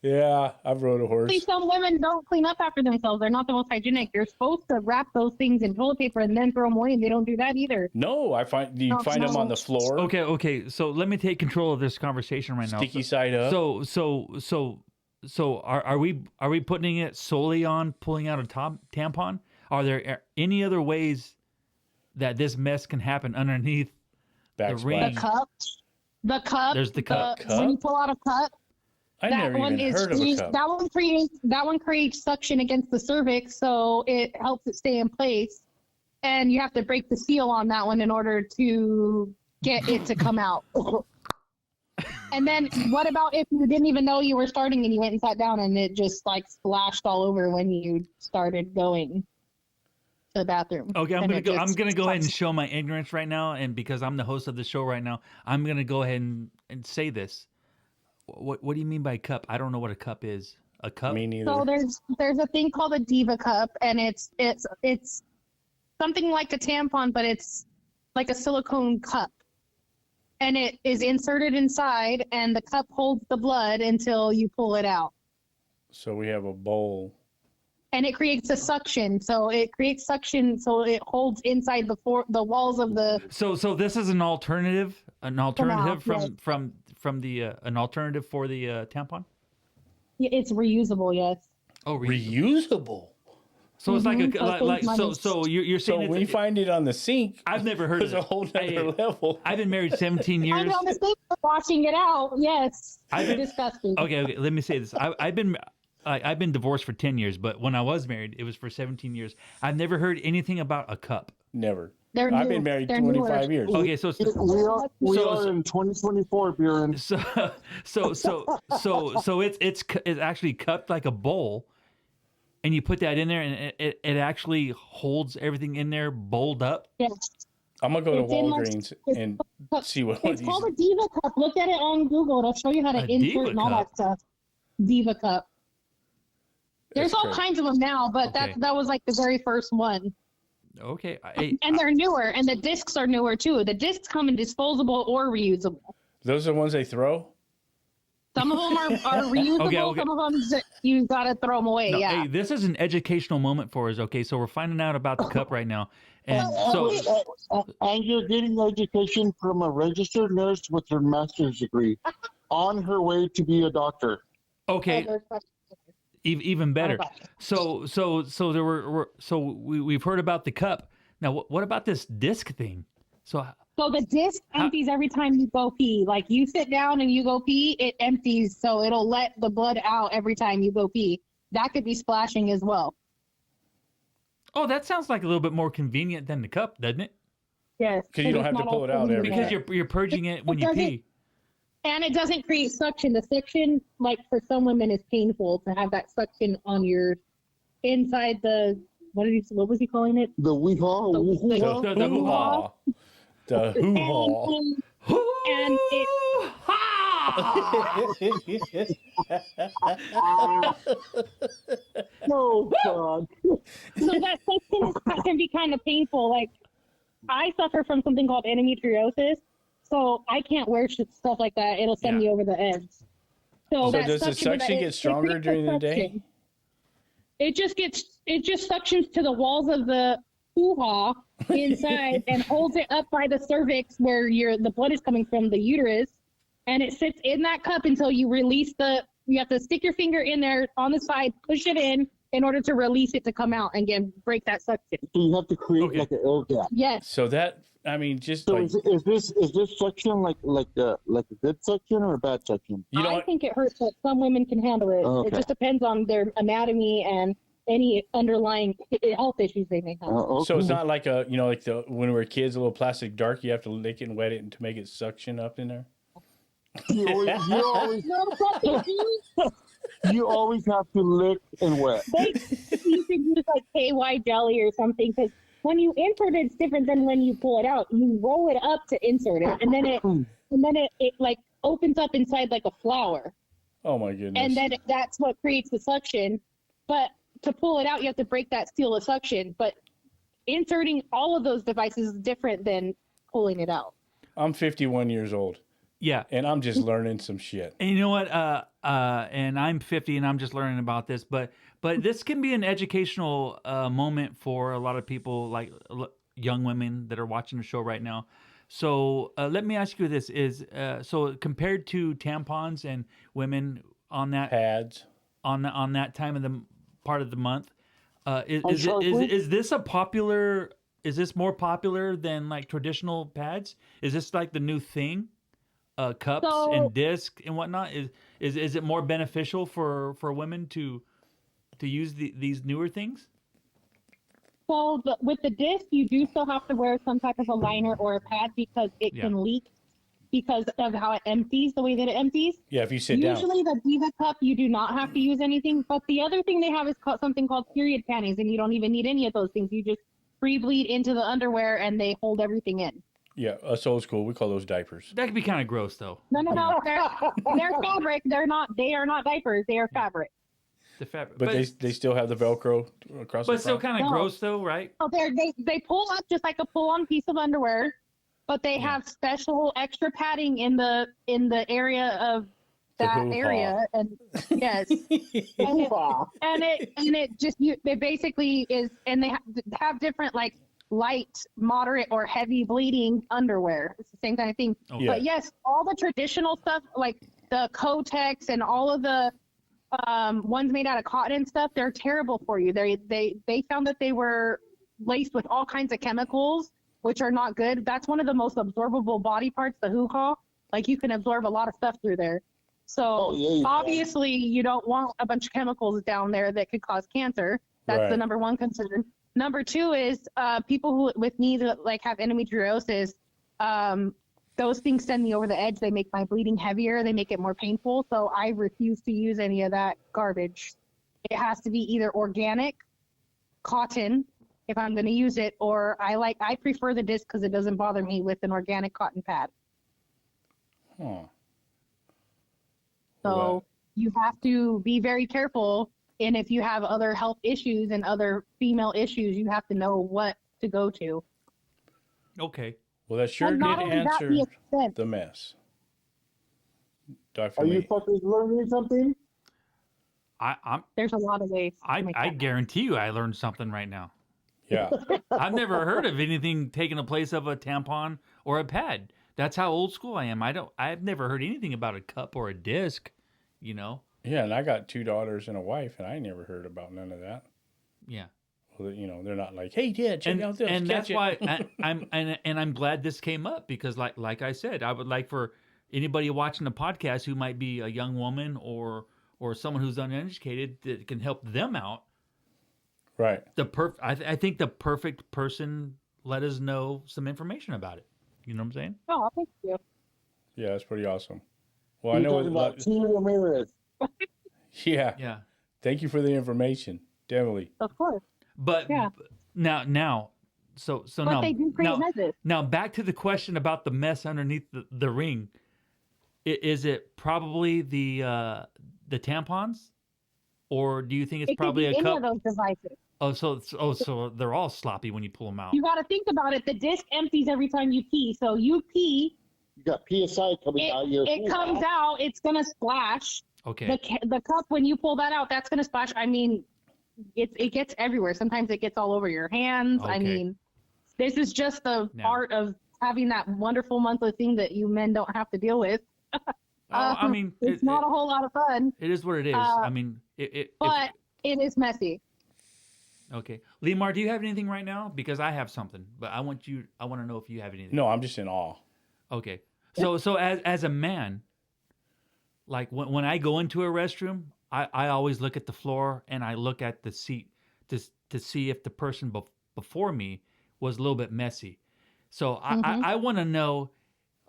Yeah, I've rode a horse. See, some women don't clean up after themselves. They're not the most hygienic. You're supposed to wrap those things in toilet paper and then throw them away, and they don't do that either. No, you No, find them no. on the floor. Okay. So let me take control of this conversation right now. Sticky side up. So are we putting it solely on pulling out a tampon? Are there any other ways that this mess can happen underneath Backsplash. ring? The cup. There's the cup. When you pull out a cup, I that never one even is heard of a cup. that one creates suction against the cervix, so it helps it stay in place. And you have to break the seal on that one in order to get it to come out. And then what about if you didn't even know you were starting and you went and sat down and it just splashed all over when you started going to the bathroom? Okay, I'm And gonna it go. just I'm gonna go ahead and sucks. show my ignorance right now, and because I'm the host of the show right now, I'm gonna go ahead and say this. What do you mean by cup? I don't know what a cup is. A cup? Me neither. So there's a thing called a diva cup, and it's something like a tampon, but it's like a silicone cup, and it is inserted inside, and the cup holds the blood until you pull it out, So we have a bowl. and it creates a suction. So it holds inside the walls of the. So this is an alternative yes. from the an alternative for the tampon. It's reusable, yes. Oh, Reusable. So it's like Mhm, a so like save money. so you're So saying when you find it on the sink, I've never heard of it's a it. whole nother Hey, level. I've been married 17 I years. know the state for washing it out. Yes, I've been- disgusting. Okay. Let me say this. I've been divorced for 10 years, but when I was married, it was for 17 years. I've never heard anything about a cup. Never. They're I've new. been married They're 25 newer. years. Okay, so We So- are in 2024, Buren. so it's actually cupped like a bowl, and you put that in there, and it actually holds everything in there, bowled up. Yes. I'm gonna go to It's in, like, Walgreens it's and see what It's these. called a Diva Cup. Look at it on Google. It'll show you how to A insert Diva and all Cup? that stuff. Diva Cup. There's That's all crazy. kinds of them now, but Okay. that was like the very first one. Okay. And they're newer, and the discs are newer too. The discs come in disposable or reusable. Those are the ones they throw. Some of them are reusable. Okay. Some of them you gotta throw them away. No, Yeah. hey, this is an educational moment for us. Okay, so we're finding out about the cup right now, and so And you're getting education from a registered nurse with her master's degree on her way to be a doctor. okay, even better. Okay. So we've heard about the cup. Now, what about this disc thing? So So the disc empties every time you go pee. Like you sit down and you go pee, it empties, so it'll let the blood out every time you go pee. That could be splashing as well. oh, that sounds like a little bit more convenient than the cup, doesn't it? Yes. Because you don't have to pull it out every Because time. you're purging it when It you doesn't- pee. And it doesn't create suction. The suction, like for some women, is painful to have that suction on your inside the what was he calling it? The weehaw, The- weehaw. The hoo-ha. The hoo-ha. And it No, God. so that suction can be kind of painful. Like I suffer from something called endometriosis, so I can't wear stuff like that. It'll send me over the edge. So that does the suction it get stronger creates during the a day? suction. It just suctions to the walls of the hoo-ha inside and holds it up by the cervix where the blood is coming from the uterus, and it sits in that cup until you release you have to stick your finger in there on the side, push it in order to release it to come out and again break that suction. So you have to create Okay. like an air gap. Yes. So that, I mean, just So like, is this suction like a good suction or a bad suction? you know I what? think it hurts, but some women can handle it. Okay. It just depends on their anatomy and any underlying health issues they may have. Okay. So it's not like like when we were kids, a little plastic dart, you have to lick it and wet it to make it suction up in there. You always have to lick and wet. You could use like KY jelly or something, because when you insert it, it's different than when you pull it out. You roll it up to insert it, and then it like opens up inside like a flower, Oh my goodness. and then that's what creates the suction. But to pull it out, you have to break that seal of suction. But inserting all of those devices is different than pulling it out. I'm 51 years old Yeah. and I'm just learning some shit. And you know what? And I'm 50 and I'm just learning about this, but this can be an educational moment for a lot of people, like young women that are watching the show right now. So let me ask you this: so compared to tampons and women on that Pads. on that time of the part of the month, is Exactly. this a popular? Is this more popular than like traditional pads? Is this like the new thing? Cups So- and disc and whatnot. Is it more beneficial for women to use these newer things? So with the disc, you do still have to wear some type of a liner or a pad because it can leak because of how it empties, the way that it empties. Yeah, if you sit down. Usually the Diva Cup, you do not have to use anything. But the other thing they have is something called period panties, and you don't even need any of those things. You just free bleed into the underwear, and they hold everything in. Yeah, us old school, we call those diapers. That could be kind of gross though. No. They're fabric. They are not diapers. They are fabric. The fabric, But they still have the Velcro across but the still front. kind of No. gross though, right? So they pull up just like a pull-on piece of underwear, but they have special extra padding in the area of that hoo-ha. area, and yes, and it just it basically is, and they have different like light, moderate, or heavy bleeding underwear. It's the same kind of thing. Okay. Yeah. But yes, all the traditional stuff like the Kotex and all of the ones made out of cotton and stuff, they're terrible for you. They found that they were laced with all kinds of chemicals, which are not good. That's one of the most absorbable body parts, the hoo-ha. Like you can absorb a lot of stuff through there. So obviously you don't want a bunch of chemicals down there that could cause cancer. That's the Right. number one concern. Number two is people who with me that like have endometriosis, those things send me over the edge. They make my bleeding heavier. They make it more painful. So I refuse to use any of that garbage. It has to be either organic, cotton, if I'm going to use it, or I prefer the disc because it doesn't bother me with an organic cotton pad. Huh. So Well, you have to be very careful. And if you have other health issues and other female issues, you have to know what to go to. Okay. well, that sure And not did only that, answer the extent. the mess. Dr. Are you Lee. fuckers learning something? There's a lot of ways to make I that guarantee you I learned something right now. Yeah. I've never heard of anything taking the place of a tampon or a pad. That's how old school I am. I've never heard anything about a cup or a disc, you know? Yeah, and I got 2 daughters and a wife, and I never heard about none of that. Yeah. Well, they're not like, hey, Dad, check out this. And catch that's it. why I'm glad this came up, because like I said, I would like for anybody watching the podcast who might be a young woman or someone who's uneducated that can help them out. Right. I think the perfect person let us know some information about it. You know what I'm saying? Oh, thank you. Yeah, that's pretty awesome. Well, I You're know. talking about Tina Ramirez. Yeah. Yeah. Thank you for the information. Definitely. Of course. But Yeah. now, so But now, they do create messes. now back to the question about the mess underneath the ring. Is it probably the tampons, or do you think it's It could probably be a any cup? of those devices. So they're all sloppy when you pull them out. You got to think about it. The disc empties every time you pee. So you pee, You got PSI coming out your it comes out, it's going to splash. Okay. The cup, when you pull that out, that's going to splash. I mean, it gets everywhere. Sometimes it gets all over your hands. I Okay. mean, this is just the part of having that wonderful monthly thing that you men don't have to deal with. I mean, it's not a whole lot of fun, it is what it is. I mean, but it is messy. okay. Lemar, do you have anything right now? Because I have something, but I want to know if you have anything. No, I'm just in awe. Okay. So as a man, like when I go into a restroom, I always look at the floor and I look at the seat to see if the person before me was a little bit messy. So I want to know,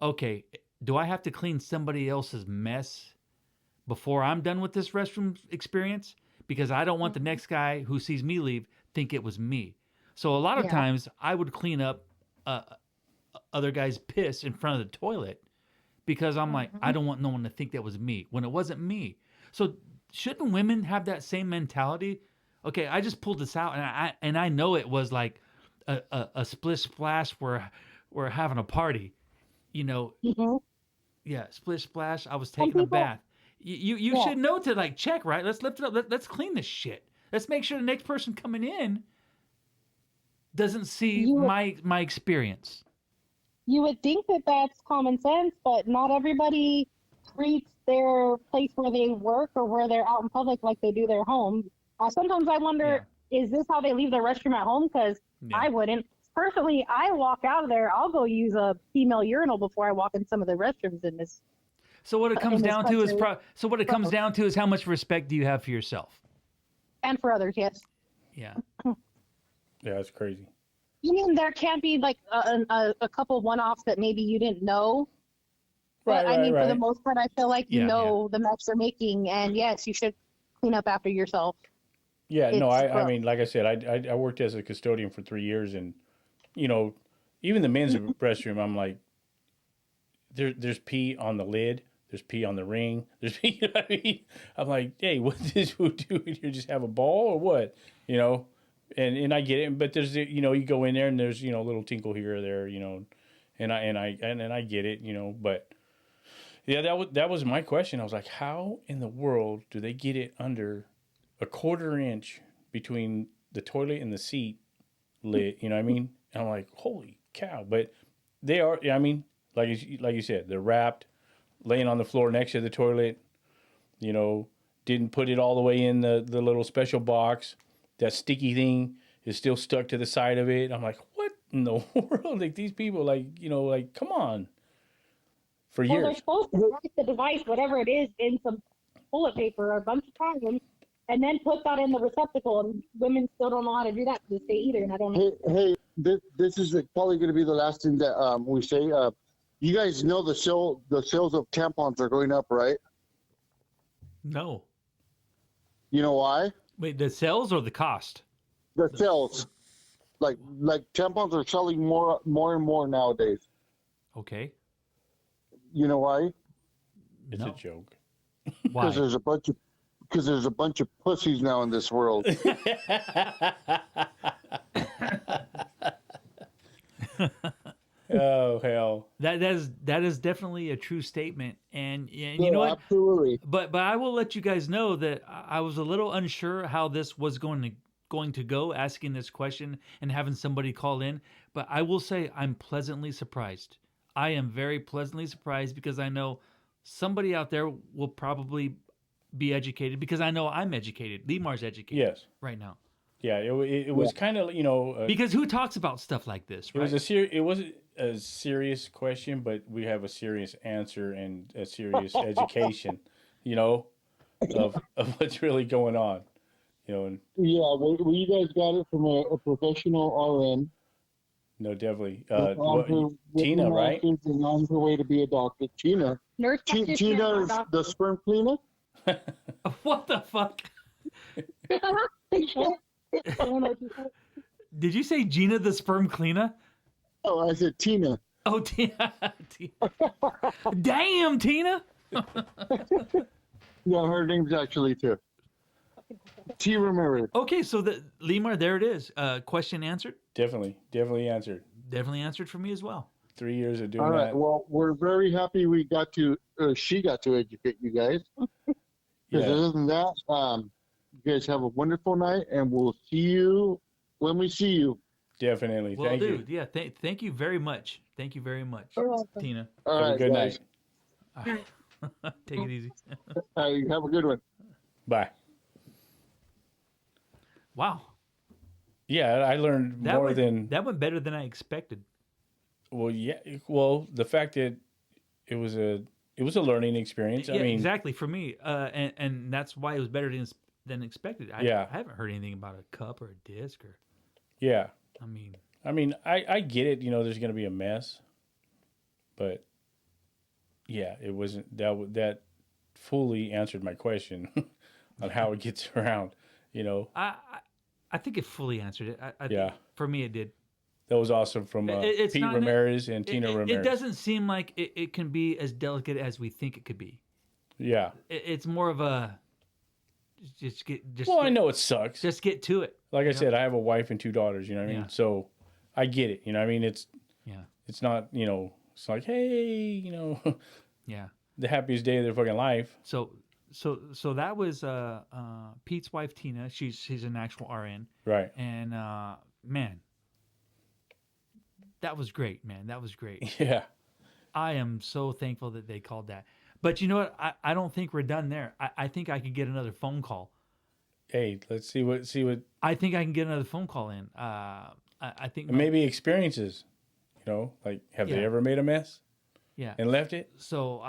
okay, do I have to clean somebody else's mess before I'm done with this restroom experience? Because I don't want the next guy who sees me leave think it was me. So a lot of times I would clean up other guys' piss in front of the toilet because I'm like, I don't want no one to think that was me when it wasn't me. So shouldn't women have that same mentality? Okay, I just pulled this out and I know it was like a splish splash where we're having a party, you know. Yeah, splish splash. I was taking a bath. You should know to like check, right? Let's lift it up. Let's clean this shit. Let's make sure the next person coming in doesn't see my experience. You would think that that's common sense, but not everybody treats their place where they work or where they're out in public like they do their home. Sometimes I wonder, is this how they leave their restroom at home? Because I wouldn't. Personally, I walk out of there, I'll go use a female urinal before I walk in some of the restrooms in this. So what it comes down to is how much respect do you have for yourself? And for others, yes. Yeah. Yeah, that's crazy. You mean there can't be like a couple one-offs that maybe you didn't know? But I mean, for the most part, I feel like you know the mess they're making, and yes, you should clean up after yourself. Yeah, no, I mean, like I said, I worked as a custodian for 3 years, and you know, even the men's restroom, I'm like, there's pee on the lid, there's pee on the ring, there's pee. You know what I mean? I'm like, hey, what did you do? You just have a ball or what? You know, and I get it, but there's you go in there and there's a little tinkle here or there, and I get it, but yeah, that was my question. I was like, how in the world do they get it under a 1/4 inch between the toilet and the seat lid? You know what I mean? And I'm like, holy cow! But they are. I mean, like you said, they're wrapped, laying on the floor next to the toilet. Didn't put it all the way in the little special box. That sticky thing is still stuck to the side of it. I'm like, what in the world? Like these people, like come on. For years. They're supposed to wrap the device, whatever it is, in some toilet paper a bunch of times, and then put that in the receptacle. And women still don't know how to do that to this day either. And I don't know. Hey, this is probably going to be the last thing that we say. You guys know the sales of tampons are going up, right? No. You know why? Wait, the sales or the cost? The sales. Like tampons are selling more and more nowadays. Okay. You know why? It's No. a joke. Why? Because there's a bunch of pussies now in this world. Oh hell! That is definitely a true statement, and you No, know what? absolutely. But I will let you guys know that I was a little unsure how this was going to go, asking this question and having somebody call in. But I will say I'm pleasantly surprised. I am very pleasantly surprised because I know somebody out there will probably be educated because I know I'm educated. Lemar's educated Yes. right now. Yeah. It was kind of Because who talks about stuff like this, it right? was it wasn't a serious question, but we have a serious answer and a serious education. You know, of what's really going on. You know, and Yeah, well, you guys got it from a professional RN. no, definitely. With Tina, her right? master's and on her way to be a doctor. Tina. Nurse practitioner, Tina is doctor. the sperm cleaner? What the fuck? Did you say Gina the sperm cleaner? Oh, I said Tina. Oh, Tina. Damn, Tina. Yeah, her name's actually too. T. Ramirez. Okay, so Lemar, there it is. Question answered. Definitely answered. Definitely answered for me as well. 3 years of doing All right. that. Well, we're very happy she got to educate you guys. Because Yeah, other than that, you guys have a wonderful night, and we'll see you when we see you. definitely. Well, Thank dude, you. yeah, thank you very much. Thank you very much, Tina. All Have right, a good guys. night. Take it easy. Have a good one. Bye. Wow, Yeah, I learned that more went, than that went better than I expected. well. Yeah, well, the fact that it was a learning experience. Yeah, I mean, exactly for me, and that's why it was better than expected. Yeah. I haven't heard anything about a cup or a disc or. yeah. I mean, I get it. You know, there's going to be a mess, but yeah, it wasn't that fully answered my question on how it gets around. You know, I think it fully answered it. I Yeah. think for me it did. that was awesome from It's Pete not- Ramirez and Tina Ramirez. It doesn't seem like it can be as delicate as we think it could be. Yeah. It's more of a Well, I know it sucks. just get to it. Like I said, I have a wife and 2 daughters. You know what I mean? Yeah. So I get it. You know what I mean? It's Yeah, not. You know, it's like, hey, you know, yeah. the happiest day of their fucking life. So that was Pete's wife Tina. She's an actual RN, Right. and man, that was great, man. That was great. Yeah. I am so thankful that they called that. But you know what? I don't think we're done there. I think I could get another phone call. Hey, let's see what I think I can get another phone call in. I think maybe experiences. You know, like have they Yeah. ever made a mess yeah. and left it? So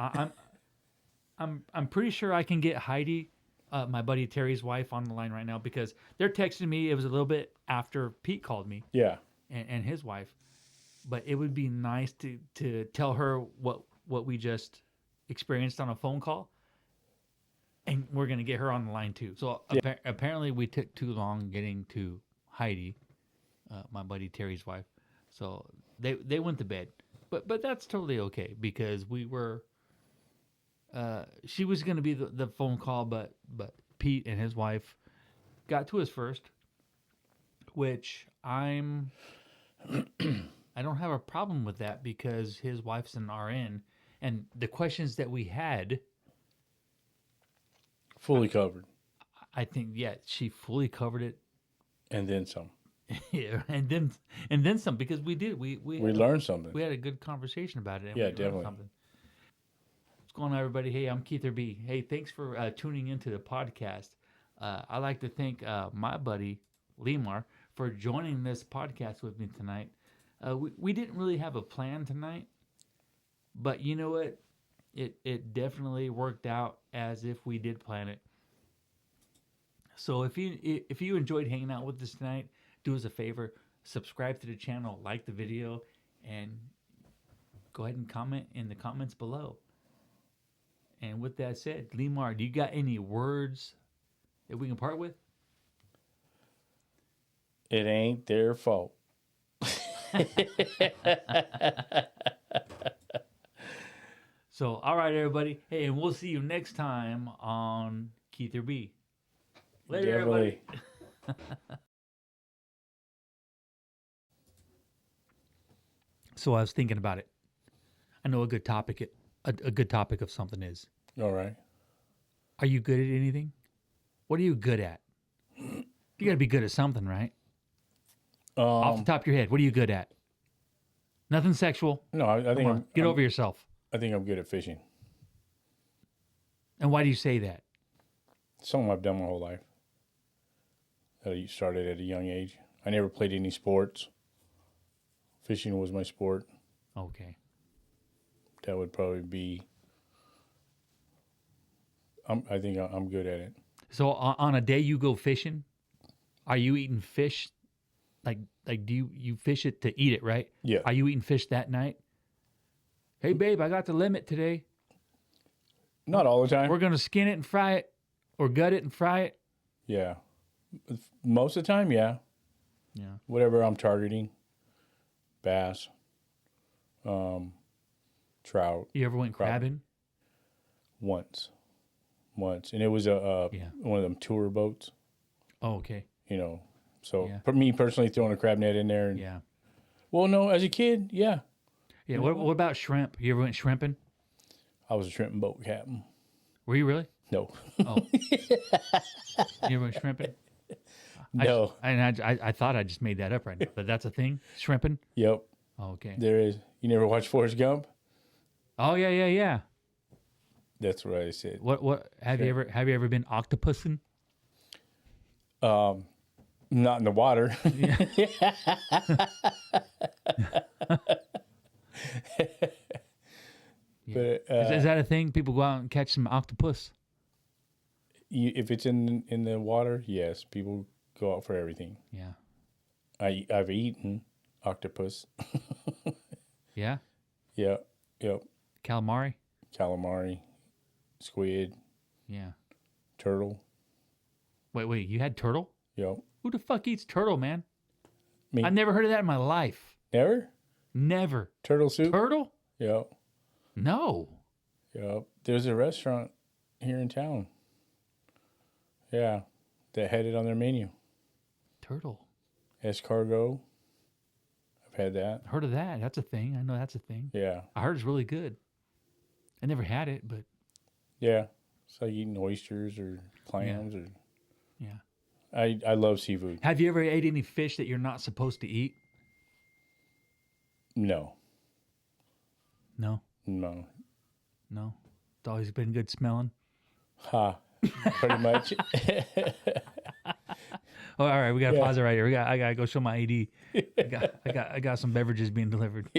I'm pretty sure I can get Heidi, my buddy Terry's wife, on the line right now because they're texting me. It was a little bit after Pete called me Yeah. and his wife, but it would be nice to tell her what we just experienced on a phone call, and we're gonna get her on the line too. So apparently we took too long getting to Heidi, my buddy Terry's wife. So they went to bed, but that's totally okay because we were. She was going to be the phone call, but Pete and his wife got to us first, which I don't have a problem with that because his wife's an RN, and the questions that we had, Fully covered. I think she fully covered it, And then some. yeah, and then some because we Learned something. we had a good conversation about it. And Yeah, we learned definitely. something. What's going on, everybody? Hey, I'm Keither.B. Hey, thanks for tuning into the podcast. I'd like to thank my buddy Lemar for joining this podcast with me tonight. We didn't really have a plan tonight, but you know what? It definitely worked out as if we did plan it. So if you enjoyed hanging out with us tonight, do us a favor, subscribe to the channel, like the video, and go ahead and comment in the comments below. And with that said, Lemar, do you got any words that we can part with? It ain't their fault. So, all right, everybody. Hey, and we'll see you next time on Keither.B. Later, everybody. So I was thinking about it. I know a good topic. A good topic of something is. All right. Are you good at anything? What are you good at? You got to be good at something, right? Off the top of your head, what are you good at? Nothing sexual. No, I think Come on, get over yourself. I think I'm good at fishing. And why do you say that? Something I've done my whole life. I started at a young age. I never played any sports. Fishing was my sport. Okay. That would probably be. I think I'm good at it. So on a day you go fishing, are you eating fish? Like do you fish it to eat it, right? Yeah. Are you eating fish that night? Hey babe, I got the limit today. Not all the time. We're gonna skin it and fry it, or gut it and fry it. Yeah. Most of the time, yeah. Yeah. Whatever I'm targeting. Bass. Trout. You ever went crabbing? Once. And it was a Yeah. one of them tour boats, Oh, okay. So Yeah. for me personally, throwing a crab net in there. And, Yeah. Well, no, as a kid, yeah. Yeah. What about shrimp? You ever went shrimping? I was a shrimp and boat captain. Were you really? No. Oh. You ever went shrimping? No. I thought I just made that up right now, but that's a thing? Shrimping? Yep. Oh, okay. There is. You never watched Forrest Gump? Oh, yeah. That's what I said. What have you ever been octopusing? Not in the water. But Is that a thing? People go out and catch some octopus? if it's in the water, yes, people go out for everything. Yeah. I've eaten octopus. Yeah? Yep. Calamari? Calamari, squid, Yeah. turtle. Wait, you had turtle? Yep. Who the fuck eats turtle, man? Me. I've never heard of that in my life. Never? Never. Turtle soup? Turtle? Yep. No. Yep. There's a restaurant here in town. Yeah. That had it on their menu. Turtle. Escargot. I've had that. Heard of that. That's a thing. I know that's a thing. Yeah. I heard it's really good. I never had it, but Yeah. It's like eating oysters or clams or yeah. I love seafood. Have you ever ate any fish that you're not supposed to eat? No. No. It's always been good smelling. Ha. Pretty much. Oh, all right, we gotta pause it right here. I gotta go show my AD. I got some beverages being delivered.